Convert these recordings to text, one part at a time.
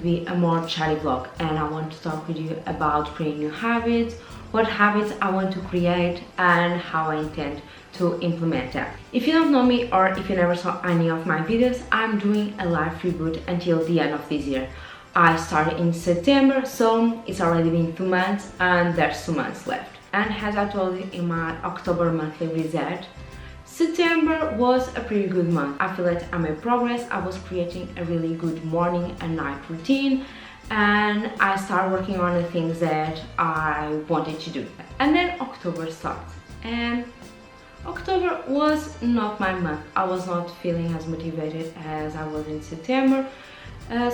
be a more chatty vlog, and I want to talk with you about creating new habits, what habits I want to create, and how I intend to implement them. If you don't know me, or if you never saw any of my videos, I'm doing a live reboot until the end of this year. I started in September, so it's already been 2 months and there's 2 months left. And as I told you in my October monthly reset, September was a pretty good month. I feel that I made progress. I was creating a really good morning and night routine, and I started working on the things that I wanted to do. And then October starts, and October was not my month. I was not feeling as motivated as I was in September.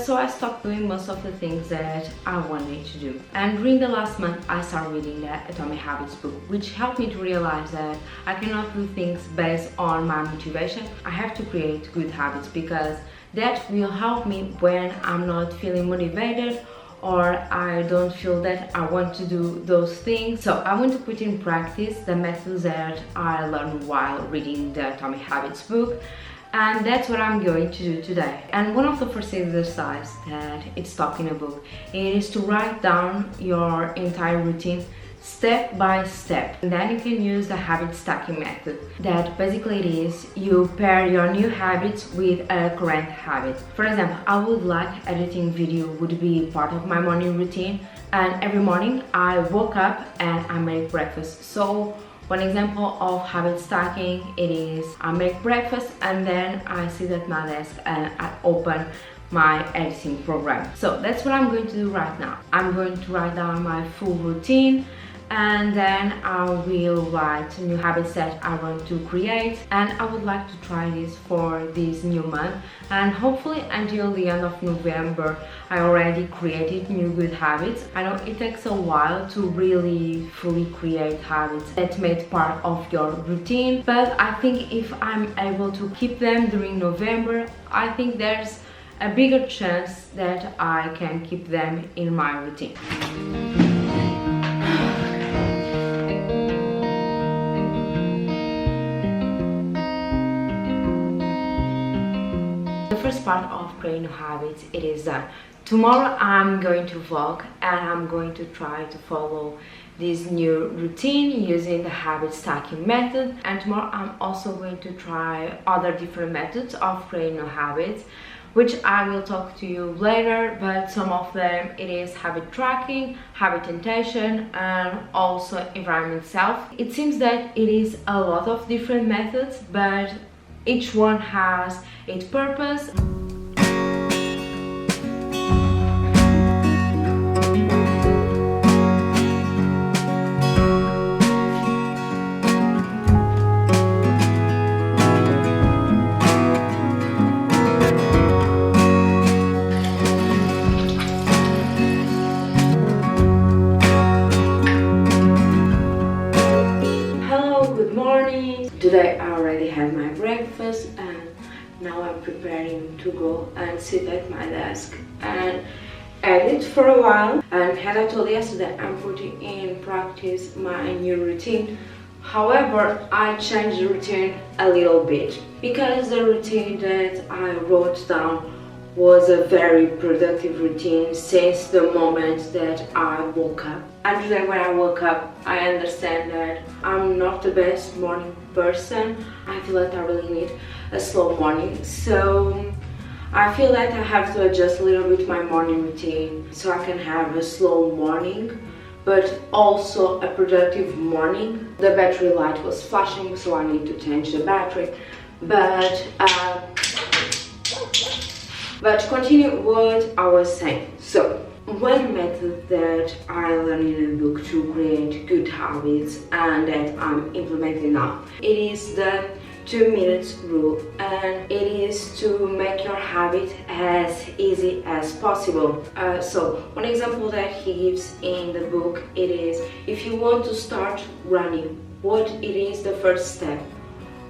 So I stopped doing most of the things that I wanted to do. And during the last month, I started reading the Atomic Habits book, which helped me to realize that I cannot do things based on my motivation. I have to create good habits, because that will help me when I'm not feeling motivated or I don't feel that I want to do those things. So I want to put in practice the methods that I learned while reading the Atomic Habits book. And that's what I'm going to do today. And one of the first exercises that it's taught in a book is to write down your entire routine step by step. And then you can use the habit stacking method. That basically it is, you pair your new habits with a current habit. For example, I would like editing video would be part of my morning routine, and every morning I woke up and I make breakfast. So one example of habit stacking, it is I make breakfast and then I sit at my desk and I open my editing program. So that's what I'm going to do right now. I'm going to write down my full routine, and then I will write new habits that I want to create, and I would like to try this for this new month, and hopefully until the end of November I already created new good habits. I know it takes a while to really fully create habits that make part of your routine, but I think if I'm able to keep them during November, I think there's a bigger chance that I can keep them in my routine. The first part of creating habits, it is done. Tomorrow I'm going to vlog and I'm going to try to follow this new routine using the habit stacking method, and tomorrow I'm also going to try other different methods of creating new habits, which I will talk to you later, but some of them it is habit tracking, habit intention, and also environment self. It seems that it is a lot of different methods, but each one has its purpose. Today I already had my breakfast, and now I'm preparing to go and sit at my desk and edit for a while. And as I told you yesterday, I'm putting in practice my new routine. However, I changed the routine a little bit, because the routine that I wrote down was a very productive routine since the moment that I woke up. And today when I woke up, I understand that I'm not the best morning person. I feel that I really need a slow morning. So I feel that I have to adjust a little bit my morning routine so I can have a slow morning, but also a productive morning. The battery light was flashing, so I need to change the battery. But continue what I was saying. So one method that I learned in a book to create good habits and that I'm implementing now, it is the 2 minutes rule, and it is to make your habit as easy as possible. So one example that he gives in the book, it is, if you want to start running, what it is the first step?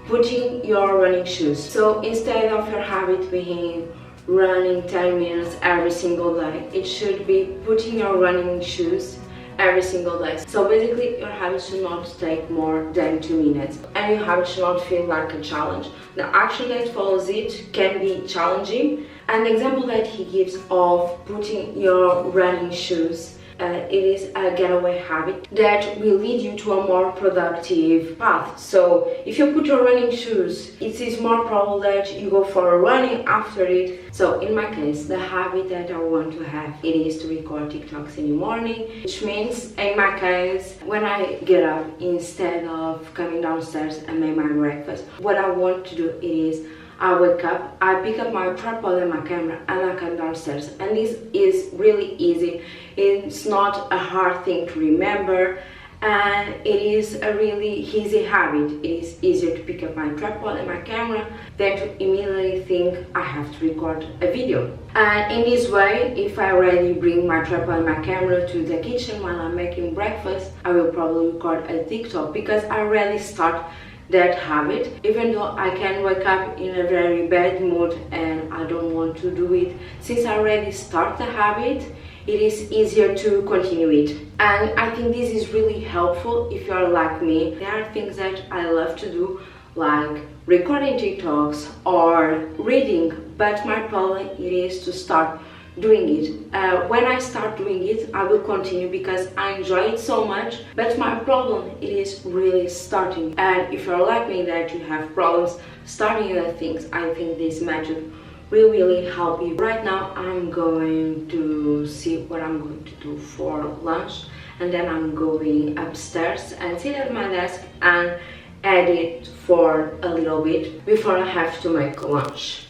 Putting your running shoes. So instead of your habit being running 10 minutes every single day, it should be putting your running shoes every single day. So basically your habit should not take more than 2 minutes, and your habit should not feel like a challenge. The action that follows it can be challenging, An example that he gives of putting your running shoes, it is a getaway habit that will lead you to a more productive path. So if you put your running shoes, it is more probable that you go for a running after it. So in my case, the habit that I want to have, it is to record TikToks in the morning, which means in my case, when I get up, instead of coming downstairs and make my breakfast, what I want to do is I wake up, I pick up my tripod and my camera, and I come downstairs. And this is really easy. It's not a hard thing to remember, and it is a really easy habit. It is easier to pick up my tripod and my camera than to immediately think I have to record a video. And in this way, if I already bring my tripod and my camera to the kitchen while I'm making breakfast, I will probably record a TikTok, because I already start that habit. Even though I can wake up in a very bad mood and I don't want to do it, since I already start the habit, it is easier to continue it. And I think this is really helpful if you're like me. There are things that I love to do, like recording TikToks or reading, but my problem it is to start doing it. When I start doing it, I will continue because I enjoy it so much, but my problem it is really starting. And if you're like me, that you have problems starting the things, I think this method will really help you. Right now I'm going to see what I'm going to do for lunch, and then I'm going upstairs and sit at my desk and edit for a little bit before I have to make lunch.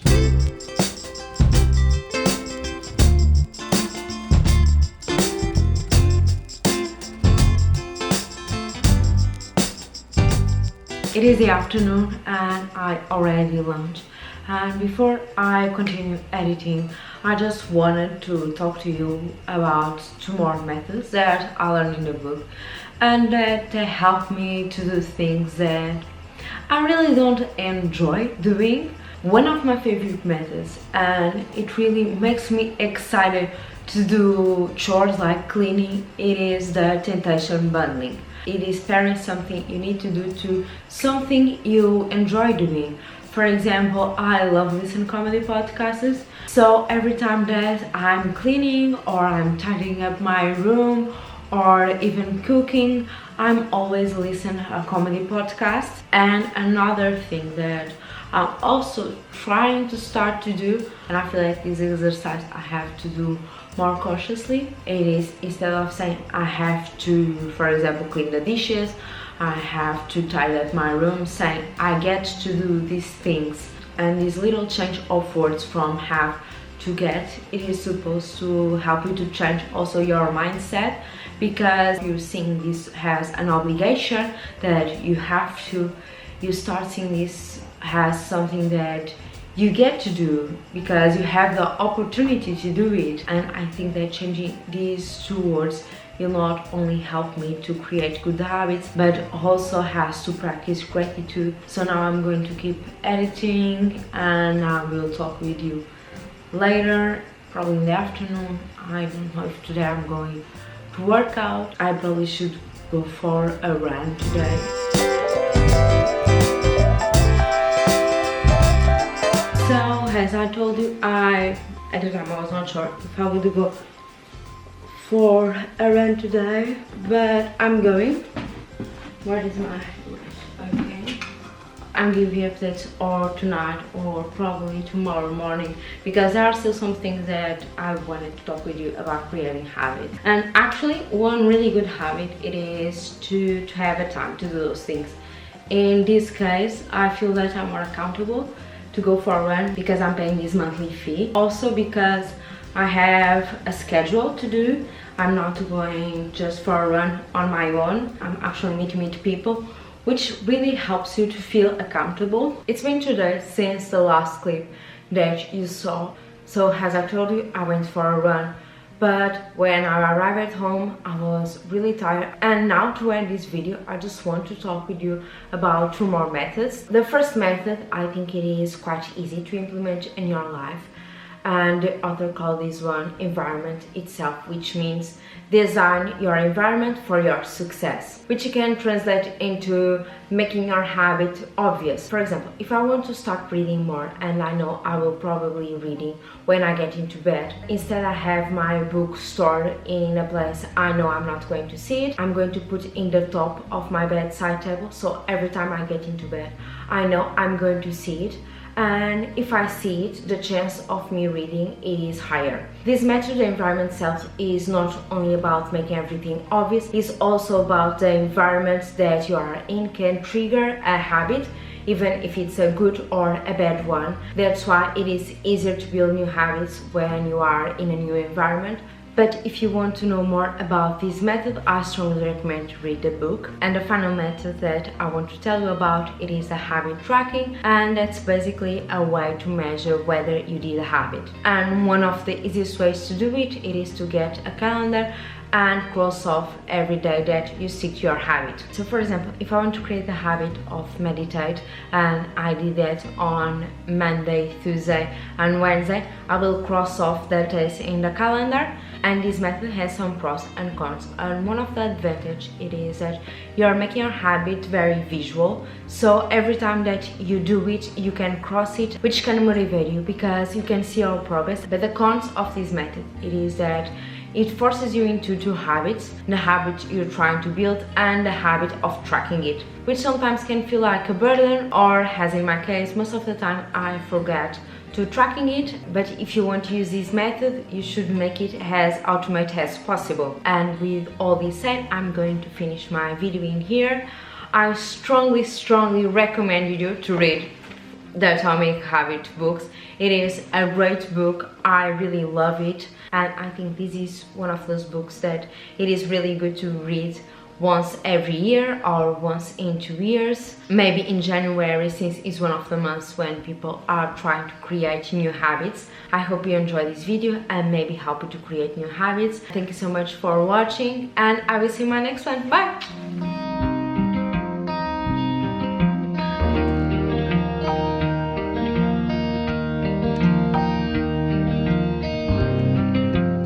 It is the afternoon and I already lunch. And before I continue editing, I just wanted to talk to you about 2 more methods that I learned in the book, and that they help me to do things that I really don't enjoy doing. One of my favorite methods, and it really makes me excited to do chores like cleaning, it is the temptation bundling. It is pairing something you need to do to something you enjoy doing. For example, I love listening to comedy podcasts, so every time that I'm cleaning or I'm tidying up my room or even cooking, I'm always listening to a comedy podcast. And another thing that I'm also trying to start to do, and I feel like this exercise I have to do more consciously, it is, instead of saying I have to, for example, clean the dishes, I have to tidy up my room, saying I get to do these things. And this little change of words from have to get, it is supposed to help you to change also your mindset, because you're seeing this as an obligation that you have to, you start seeing this as something that you get to do because you have the opportunity to do it. And I think that changing these 2 words will not only help me to create good habits, but also has to practice gratitude. So now I'm going to keep editing and I will talk with you later, probably in the afternoon. I don't know if today I'm going to work out. I probably should go for a run today. So, as I told you, at the time I was not sure if I would go for a run today, but I'm going. Where is my watch? Okay. I'm giving you updates or tonight or probably tomorrow morning, because there are still some things that I wanted to talk with you about creating habits. And actually, one really good habit it is to have a time to do those things. In this case, I feel that I'm more accountable to go for a run because I'm paying this monthly fee. Also because I have a schedule to do. I'm not going just for a run on my own. I'm actually meeting people, which really helps you to feel accountable. It's been 2 days since the last clip that you saw. So as I told you, I went for a run. But when I arrived at home, I was really tired. And now to end this video, I just want to talk with you about 2 more methods. The first method, I think it is quite easy to implement in your life. and the author called this one environment itself, which means design your environment for your success, which you can translate into making your habit obvious. For example, if I want to start reading more, and I know I will probably reading when I get into bed, instead I have my book stored in a place I know I'm not going to see it. I'm going to put in the top of my bedside table, so every time I get into bed I know I'm going to see it, and if I see it, the chance of me reading is higher. This method, the environment itself, is not only about making everything obvious, it's also about the environment that you are in can trigger a habit, even if it's a good or a bad one. That's why it is easier to build new habits when you are in a new environment. But if you want to know more about this method, I strongly recommend to read the book. And the final method that I want to tell you about, it is the habit tracking, and that's basically a way to measure whether you did a habit. And one of the easiest ways to do it, it is to get a calendar and cross off every day that you stick to your habit. So for example, if I want to create the habit of meditate, and I did that on Monday, Tuesday and Wednesday, I will cross off that days in the calendar. And this method has some pros and cons, and one of the advantage it is that you're making your habit very visual, so every time that you do it you can cross it, which can motivate you because you can see your progress. But the cons of this method, it is that it forces you into two habits: the habit you're trying to build and the habit of tracking it, which sometimes can feel like a burden, or as in my case, most of the time I forget to tracking it. But if you want to use this method, you should make it as automated as possible. And with all this said, I'm going to finish my video in here. I strongly recommend you to read the Atomic Habit books. It is a great book, I really love it, and I think this is one of those books that it is really good to read once every year or once in 2 years, maybe in January, since it's one of the months when people are trying to create new habits. I hope you enjoyed this video and maybe help you to create new habits. Thank you so much for watching, and I will see you in my next one. Bye!